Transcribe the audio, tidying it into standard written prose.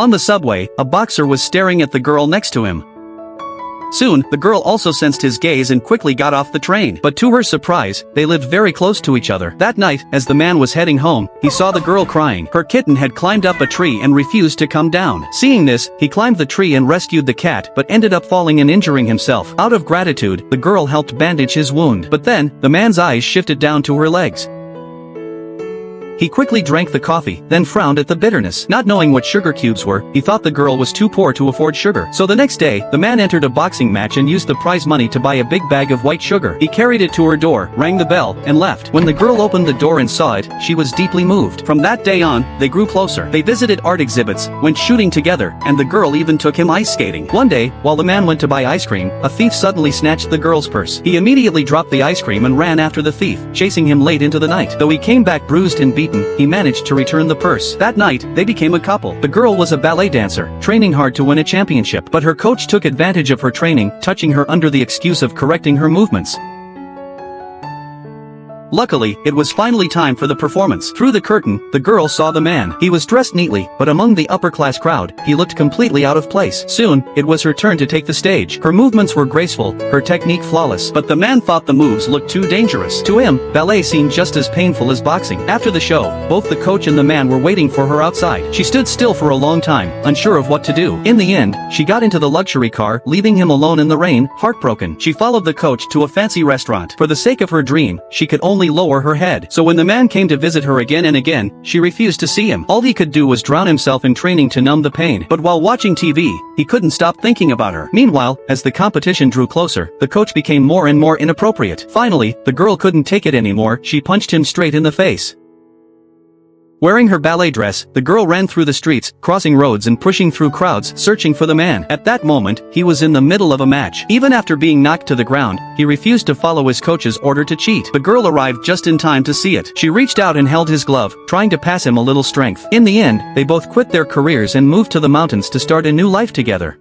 On the subway, a boxer was staring at the girl next to him. Soon, the girl also sensed his gaze and quickly got off the train. But to her surprise, they lived very close to each other. That night, as the man was heading home, he saw the girl crying. Her kitten had climbed up a tree and refused to come down. Seeing this, he climbed the tree and rescued the cat, but ended up falling and injuring himself. Out of gratitude, the girl helped bandage his wound. But then, the man's eyes shifted down to her legs. He quickly drank the coffee, then frowned at the bitterness. Not knowing what sugar cubes were, he thought the girl was too poor to afford sugar. So the next day, the man entered a boxing match and used the prize money to buy a big bag of white sugar. He carried it to her door, rang the bell, and left. When the girl opened the door and saw it, she was deeply moved. From that day on, they grew closer. They visited art exhibits, went shooting together, and the girl even took him ice skating. One day, while the man went to buy ice cream, a thief suddenly snatched the girl's purse. He immediately dropped the ice cream and ran after the thief, chasing him late into the night. Though he came back bruised and beaten, he managed to return the purse. That night, they became a couple. The girl was a ballet dancer, training hard to win a championship, but her coach took advantage of her training, touching her under the excuse of correcting her movements. Luckily, it was finally time for the performance. Through the curtain, the girl saw the man. He was dressed neatly, but among the upper-class crowd, he looked completely out of place. Soon, it was her turn to take the stage. Her movements were graceful, her technique flawless, but the man thought the moves looked too dangerous. To him, ballet seemed just as painful as boxing. After the show, both the coach and the man were waiting for her outside. She stood still for a long time, unsure of what to do. In the end, she got into the luxury car, leaving him alone in the rain, heartbroken. She followed the coach to a fancy restaurant. For the sake of her dream, she could only lower her head. So when the man came to visit her again and again, she refused to see him. All he could do was drown himself in training to numb the pain. But while watching TV, he couldn't stop thinking about her. Meanwhile, as the competition drew closer, the coach became more and more inappropriate. Finally, the girl couldn't take it anymore. She punched him straight in the face. Wearing her ballet dress, the girl ran through the streets, crossing roads and pushing through crowds, searching for the man. At that moment, he was in the middle of a match. Even after being knocked to the ground, he refused to follow his coach's order to cheat. The girl arrived just in time to see it. She reached out and held his glove, trying to pass him a little strength. In the end, they both quit their careers and moved to the mountains to start a new life together.